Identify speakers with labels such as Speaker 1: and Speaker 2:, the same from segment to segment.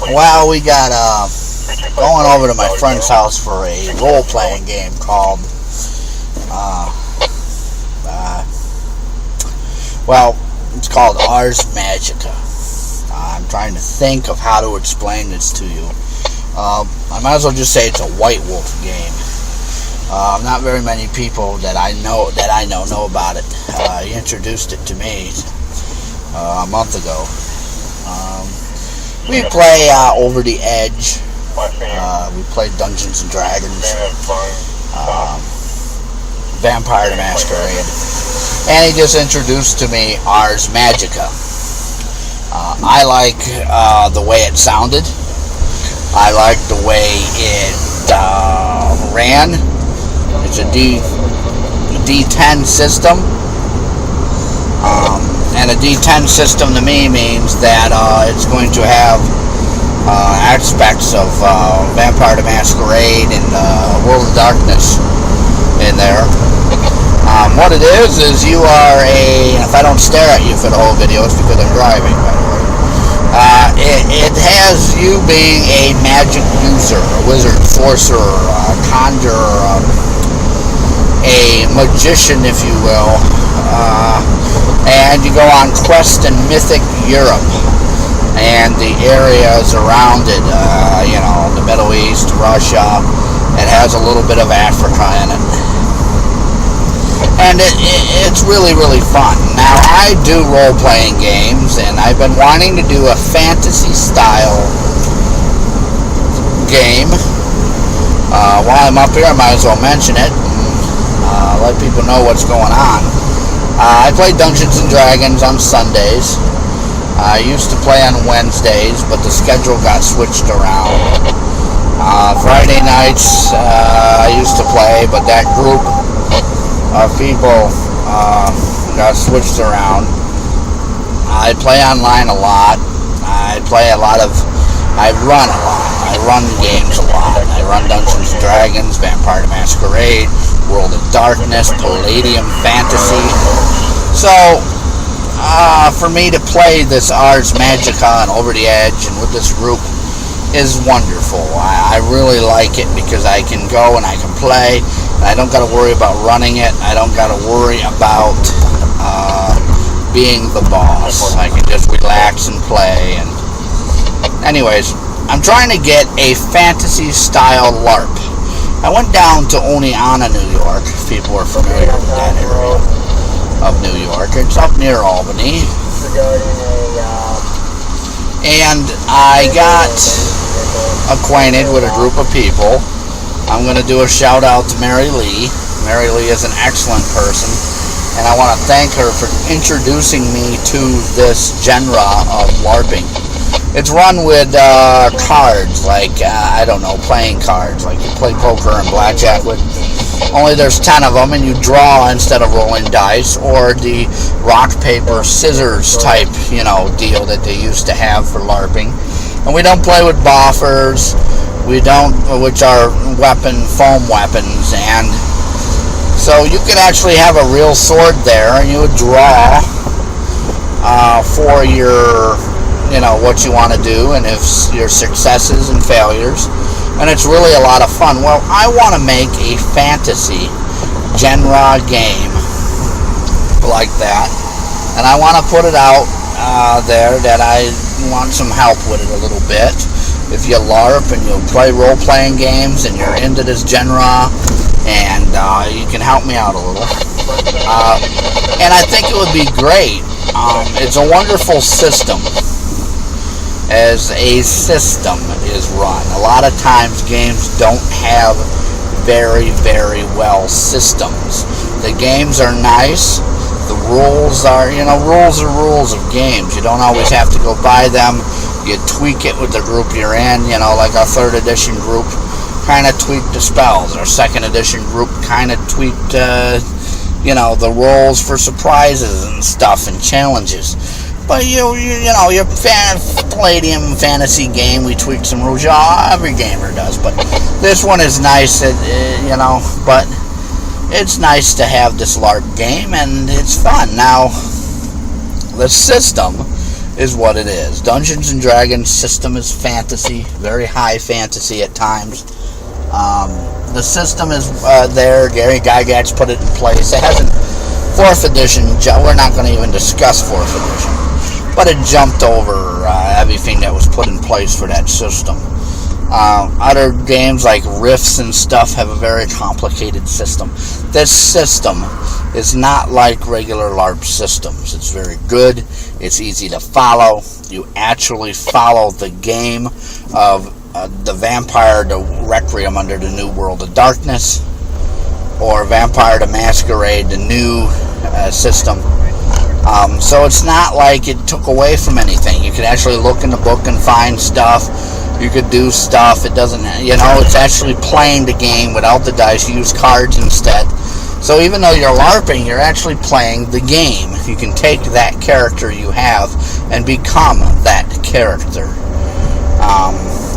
Speaker 1: Well, we got going over to my friend's house for a role-playing game called well, it's called Ars Magica. I'm trying to think of how to explain this to you. I might as well just say it's a White Wolf game. Not very many people that I know know about it. He introduced it to me a month ago. We play Over the Edge. We play Dungeons and Dragons, Vampire the Masquerade, and he just introduced to me Ars Magica. I like the way it sounded. I like the way it ran. It's a D10 system. And a D10 system to me means that it's going to have aspects of Vampire the Masquerade and World of Darkness in there. What it is you are if I don't stare at you for the whole video, it's because I'm driving, by the way. It has you being a magic user, a wizard, sorcerer, conjurer, a magician, if you will. And you go on quest in mythic Europe and the areas around it, the Middle East, Russia. It has a little bit of Africa in it. And it's really, really fun. Now, I do role-playing games, and I've been wanting to do a fantasy-style game. While I'm up here, I might as well mention it and let people know what's going on. I play Dungeons and Dragons on Sundays. I used to play on Wednesdays, but the schedule got switched around. Friday nights I used to play, but that group of people got switched around. I play online a lot. I run a lot. I run games a lot. I run Dungeons and Dragons, Vampire the Masquerade, World of Darkness, Palladium Fantasy. So, for me to play this Ars Magica and Over the Edge and with this group is wonderful. I really like it because I can go and I can play. And I don't got to worry about running it. I don't got to worry about being the boss. I can just relax and play. And anyways, I'm trying to get a fantasy-style LARP. I went down to Oneonta, New York, if people are familiar with that area of New York. It's up near Albany. And I got acquainted with a group of people. I'm going to do a shout out to Mary Lee. Mary Lee is an excellent person, and I want to thank her for introducing me to this genre of LARPing. It's run with cards, like, playing cards, like you play poker and blackjack with. Only there's 10 of them, and you draw instead of rolling dice, or the rock, paper, scissors type, deal that they used to have for LARPing. And we don't play with boffers, which are foam weapons, and so you could actually have a real sword there, and you would draw for your, what you want to do, and if your successes and failures, and it's really a lot of fun. Well, I want to make a fantasy genre game like that, and I want to put it out there that I want some help with it a little bit. If you LARP and you play role-playing games and you're into this genre, and you can help me out a little. And I think it would be great. It's a wonderful system. As a system is run. A lot of times games don't have very, very well systems. The games are nice. The rules are, rules are rules of games. You don't always have to go by them. You tweak it with the group you're in. Like our 3rd edition group kind of tweaked the spells. Our 2nd edition group kind of tweaked, the rolls for surprises and stuff and challenges. But your Palladium fantasy game, we tweak some rules. Every gamer does. But this one is nice, but it's nice to have this LARP game, and it's fun. Now, the system is what it is. Dungeons and Dragons system is fantasy, very high fantasy at times. The system is there. Gary Gygax put it in place. It hasn't 4th edition. We're not going to even discuss 4th edition, but it jumped over everything that was put in place for that system. Other games like Rifts and stuff have a very complicated system. This system is not like regular LARP systems. It's very good. It's easy to follow. You actually follow the game of the Vampire the Requiem under the New World of Darkness, or Vampire the Masquerade, the new system. So it's not like it took away from anything. You could actually look in the book and find stuff. You could do stuff. It doesn't, it's actually playing the game without the dice. You use cards instead. So even though you're LARPing, you're actually playing the game. You can take that character you have and become that character.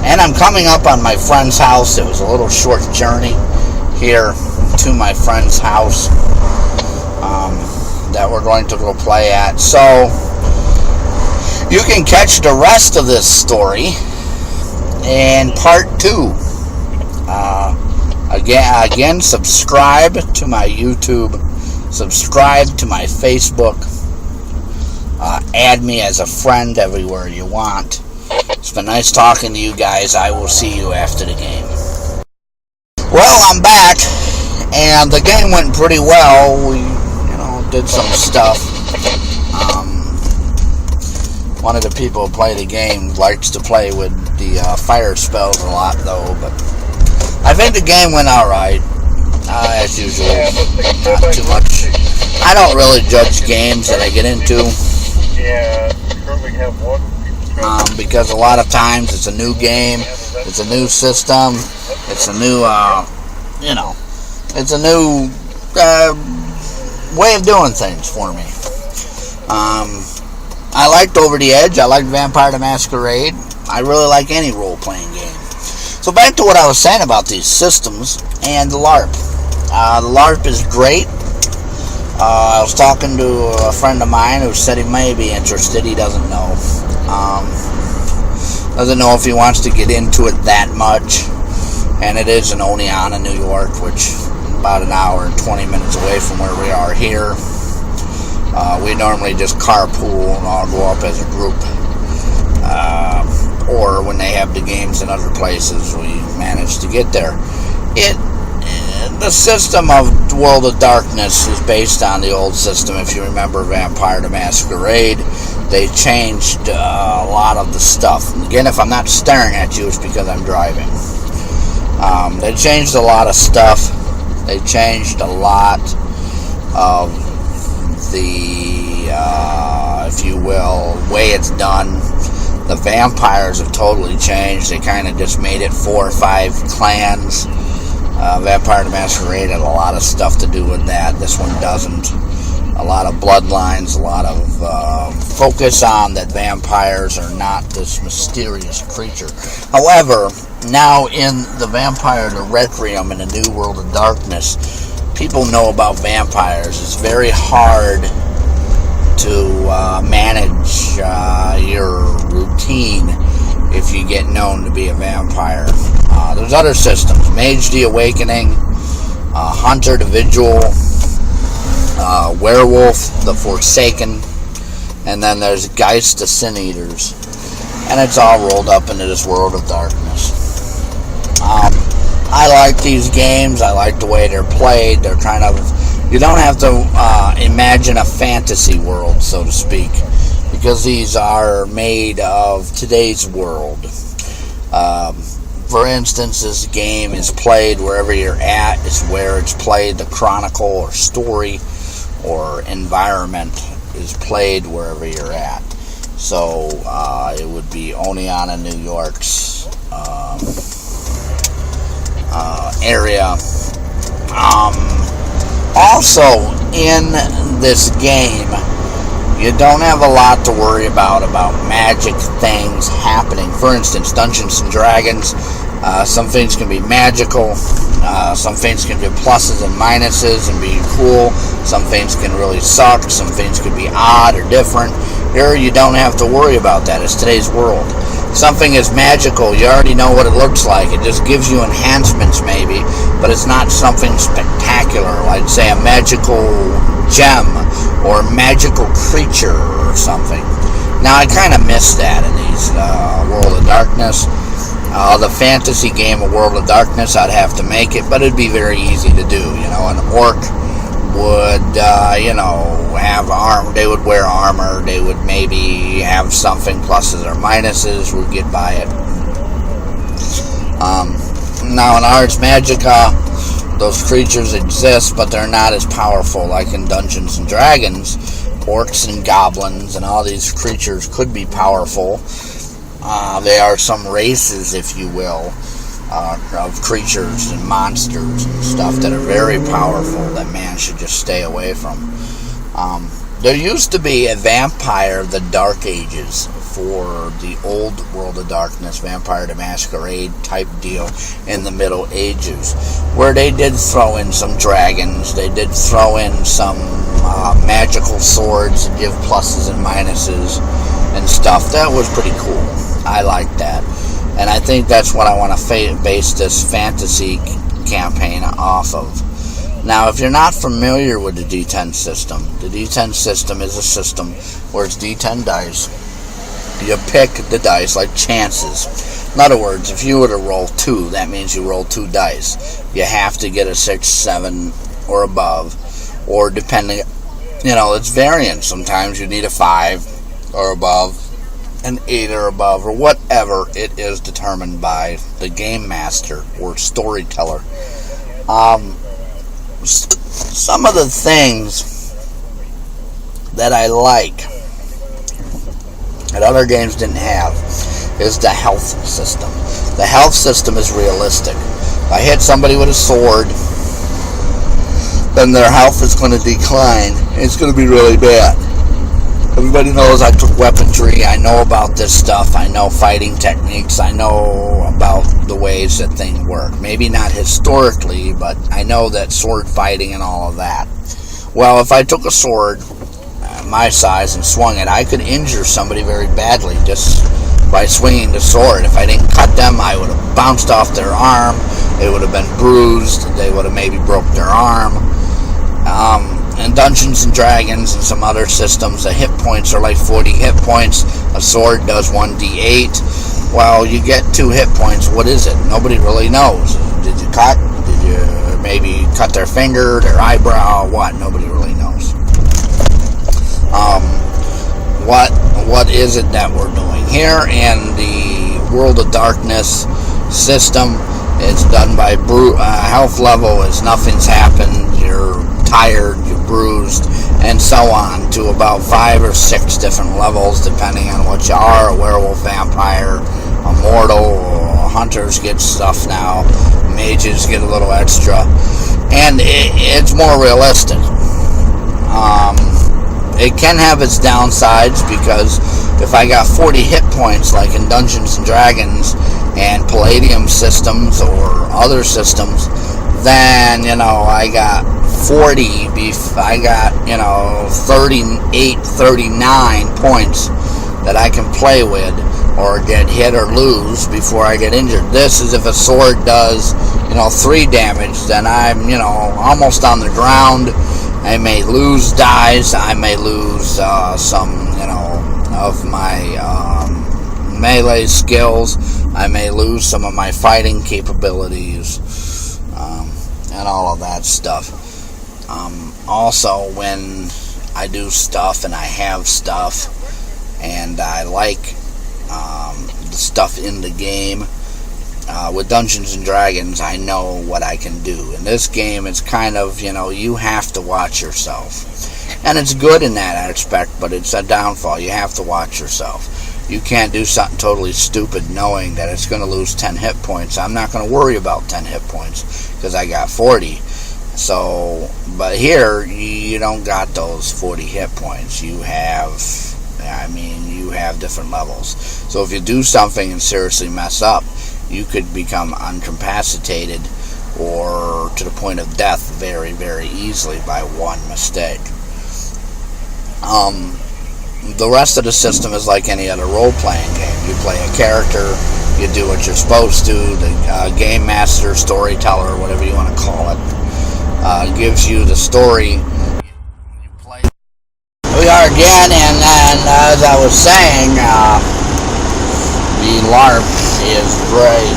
Speaker 1: And I'm coming up on my friend's house. It was a little short journey here to my friend's house that we're going to go play at. So you can catch the rest of this story in part 2. Again, subscribe to my YouTube, subscribe to my Facebook, add me as a friend everywhere you want. It's been nice talking to you guys. I will see you after the game. Well, I'm back, and the game went pretty well. We, did some stuff. One of the people who play the game likes to play with the fire spells a lot, though, but I think the game went alright, as usual. Not too much. I don't really judge games that I get into. Yeah, we currently have one. Because a lot of times it's a new game, it's a new system, it's a new, it's a new way of doing things for me. I liked Over the Edge. I liked Vampire the Masquerade. I really like any role-playing game. So back to what I was saying about these systems and the LARP. The LARP is great. I was talking to a friend of mine who said he may be interested. He doesn't know. Doesn't know if he wants to get into it that much. And it is in Oneonta, New York, which is about an hour and 20 minutes away from where we are here. We normally just carpool and all go up as a group. Or when they have the games in other places, we manage to get there. The system of World of Darkness is based on the old system. If you remember Vampire the Masquerade, they changed a lot of the stuff. Again, if I'm not staring at you, it's because I'm driving. They changed a lot of stuff. They changed a lot of the, if you will, way it's done. The vampires have totally changed. They kind of just made it 4 or 5 clans. Vampire the Masquerade had a lot of stuff to do with that. This one doesn't. A lot of bloodlines, a lot of focus on that vampires are not this mysterious creature. However, now in the Vampire the Requiem in the New World of Darkness, people know about vampires. It's very hard to manage your routine if you get known to be a vampire. There's other systems. Mage the Awakening, Hunter the Vigil, Werewolf the Forsaken, and then there's Geist the Sin Eaters. And it's all rolled up into this World of Darkness. I like these games. I like the way they're played. They're kind of, you don't have to imagine a fantasy world, so to speak, because these are made of today's world. For instance, this game is played wherever you're at. It's where it's played. The chronicle or story or environment is played wherever you're at. So it would be Oneonta, New York's area. Also, in this game, you don't have a lot to worry about magic things happening. For instance, Dungeons and Dragons, some things can be magical, some things can be pluses and minuses and be cool. Some things can really suck. Some things could be odd or different. Here, you don't have to worry about that. It's today's world. Something is magical. You already know what it looks like. It just gives you enhancements, maybe, but it's not something spectacular, like, say, a magical gem or magical creature or something. Now, I kind of miss that in these World of Darkness. The fantasy game of World of Darkness, I'd have to make it, but it'd be very easy to do. An orc would, have armor. They would wear armor. They would maybe have something, pluses or minuses, would get by it. Now, in Ars Magica, those creatures exist, but they're not as powerful like in Dungeons and Dragons. Orcs and goblins and all these creatures could be powerful. They are some races, if you will, of creatures and monsters and stuff that are very powerful that man should just stay away from. There used to be a Vampire of the Dark Ages for the old World of Darkness, Vampire the Masquerade type deal in the Middle Ages, where they did throw in some dragons, they did throw in some magical swords and give pluses and minuses and stuff. That was pretty cool. I like that. And I think that's what I want to base this fantasy campaign off of. Now, if you're not familiar with the D10 system, the D10 system is a system where it's D10 dice. You pick the dice like chances. In other words, if you were to roll 2, that means you roll 2 dice. You have to get a 6, 7, or above. Or depending, it's variant. Sometimes you need a 5 or above, an 8 or above, or whatever it is determined by the game master or storyteller. Some of the things that I like that other games didn't have is the health system. The health system is realistic. If I hit somebody with a sword, then their health is going to decline. It's going to be really bad. Everybody knows I took weaponry. I know about this stuff. I know fighting techniques. I know about the ways that things work. Maybe not historically, but I know that sword fighting and all of that. Well, if I took a sword my size and swung it, I could injure somebody very badly just by swinging the sword. If I didn't cut them, I would have bounced off their arm. It would have been bruised. They would have maybe broke their arm. In Dungeons and Dragons and some other systems, the hit points are like 40 hit points. A sword does 1d8. Well, you get 2 hit points. What is it? Nobody really knows. Did you cut? Did you maybe cut their finger, their eyebrow? What? Nobody really knows. What is it that we're doing here in the World of Darkness system? It's done by health level as nothing's happened. You're tired, you're bruised, and so on, to about 5 or 6 different levels, depending on what you are. A werewolf, vampire, a mortal, hunters get stuff now, mages get a little extra, and it's more realistic. It can have its downsides, because if I got 40 hit points like in Dungeons and Dragons and Palladium systems or other systems, then I got 40, I got 38, 39 points that I can play with or get hit or lose before I get injured. This is if a sword does 3 damage, then I'm almost on the ground. I may lose dice, I may lose some of my melee skills, I may lose some of my fighting capabilities, and all of that stuff. Also, when I do stuff and I have stuff and I like the stuff in the game, with Dungeons and Dragons, I know what I can do. In this game, it's kind of, you have to watch yourself. And it's good in that aspect, but it's a downfall. You have to watch yourself. You can't do something totally stupid knowing that it's going to lose 10 hit points. I'm not going to worry about 10 hit points because I got 40. So, but here, you don't got those 40 hit points. You have different levels. So if you do something and seriously mess up, you could become incapacitated or to the point of death very, very easily by one mistake. The rest of the system is like any other role-playing game. You play a character, you do what you're supposed to. The game master, storyteller, whatever you want to call it, gives you the story. You play. We are again, and as I was saying, the LARP is great.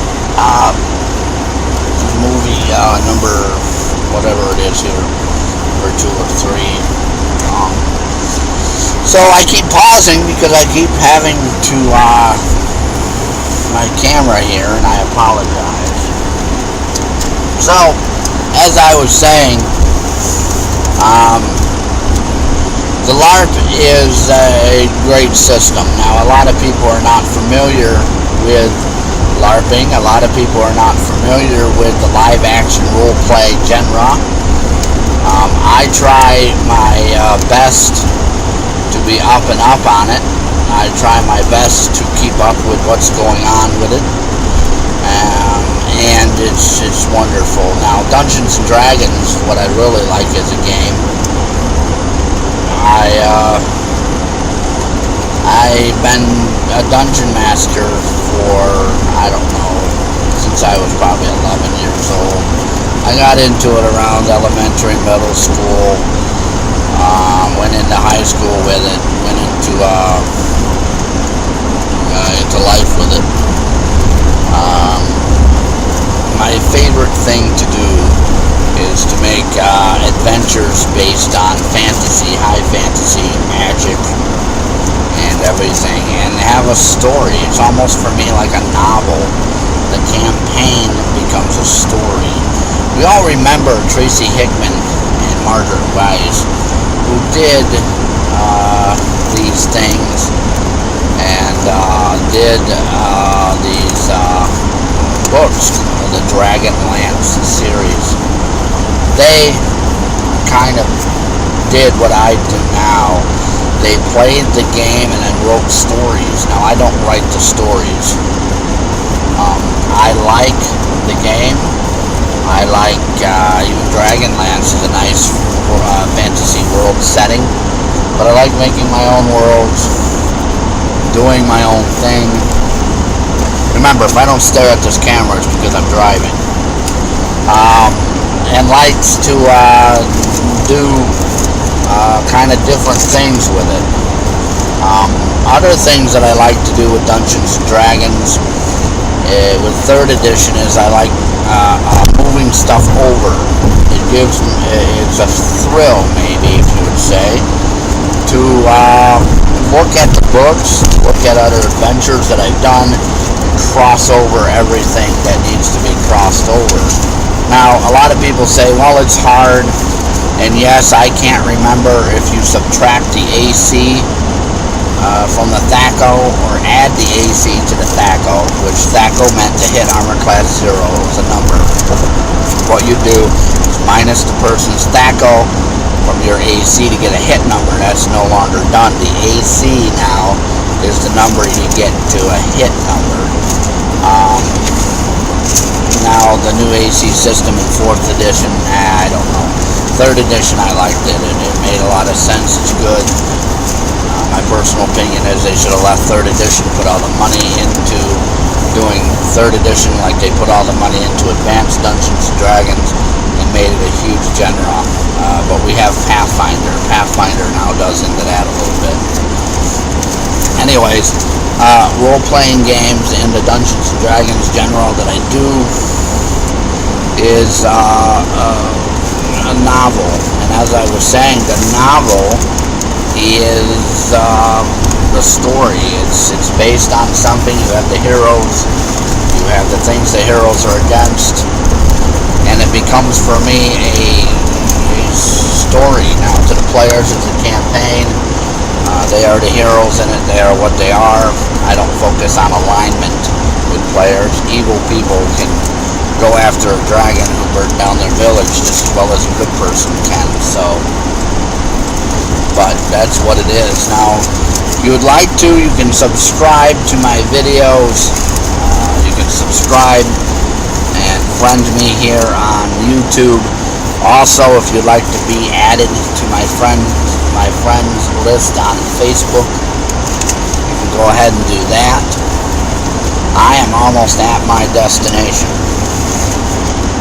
Speaker 1: Movie number whatever it is here, number 2 or 3. So I keep pausing because I keep having to my camera here, and I apologize. So, as I was saying, the LARP is a great system. Now, a lot of people are not familiar with LARPing. A lot of people are not familiar with the live-action role-play genre. I try my best to be up and up on it. I try my best to keep up with what's going on with it, and it's wonderful. Now, Dungeons and Dragons, what I really like as a game. I've been a dungeon master for, I don't know, since I was probably 11 years old. I got into it around elementary, middle school. Went into high school with it, went into life with it. My favorite thing to do is to make adventures based on fantasy, high fantasy, magic, and everything, and have a story. It's almost for me like a novel. The campaign becomes a story. We all remember Tracy Hickman and Margaret Wise, who did these things and did these books, the Dragonlance series. They kind of did what I do now. They played the game and then wrote stories. Now, I don't write the stories. I like the game. I like even Dragonlance is a nice fantasy world setting, but I like making my own worlds, doing my own thing. Remember, if I don't stare at this camera, it's because I'm driving. And likes to do kind of different things with it. Other things that I like to do with Dungeons and Dragons with 3rd edition is I like moving stuff over. It's a thrill, maybe, if you would say, to look at the books, look at other adventures that I've done, and cross over everything that needs to be crossed over. Now, a lot of people say, well, it's hard, and yes, I can't remember if you subtract the AC from the THAC0 or add the AC to the THAC0, which THAC0 meant to hit armor class 0 was a number. What you do is minus the person's THAC0 from your AC to get a hit number. That's no longer done. The AC now is the number you get to a hit number. Now the new AC system in 4th edition, I don't know. 3rd edition, I liked it. It made a lot of sense. It's good. My personal opinion is they should have left 3rd edition, put all the money into doing 3rd edition like they put all the money into Advanced Dungeons and Dragons and made it a huge genre. But we have Pathfinder. Pathfinder now does into that a little bit. Anyways, role-playing games in the Dungeons and Dragons genre that I do is a novel. And as I was saying, the novel is the story. It's based on something. You have the heroes, you have the things the heroes are against, and it becomes for me a story. Now to the players, it's a campaign. They are the heroes in it. They are what they are. I don't focus on alignment with players. Evil people can go after a dragon who burned down their village just as well as a good person can. So, but that's what it is. Now, if you would like to, you can subscribe to my videos. You can subscribe and friend me here on YouTube. Also, if you'd like to be added to my friends list on Facebook, you can go ahead and do that. I am almost at my destination.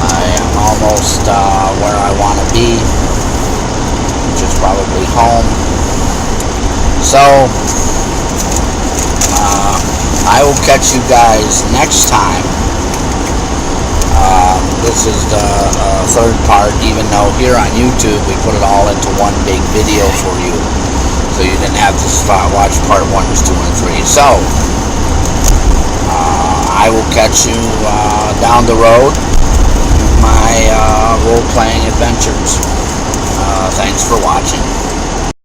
Speaker 1: I am almost where I want to be, which is probably home. So, I will catch you guys next time. This is the third part, even though here on YouTube we put it all into one big video for you, so you didn't have to watch part 1, 2, and 3. So, I will catch you down the road with my role-playing adventures. Thanks for watching.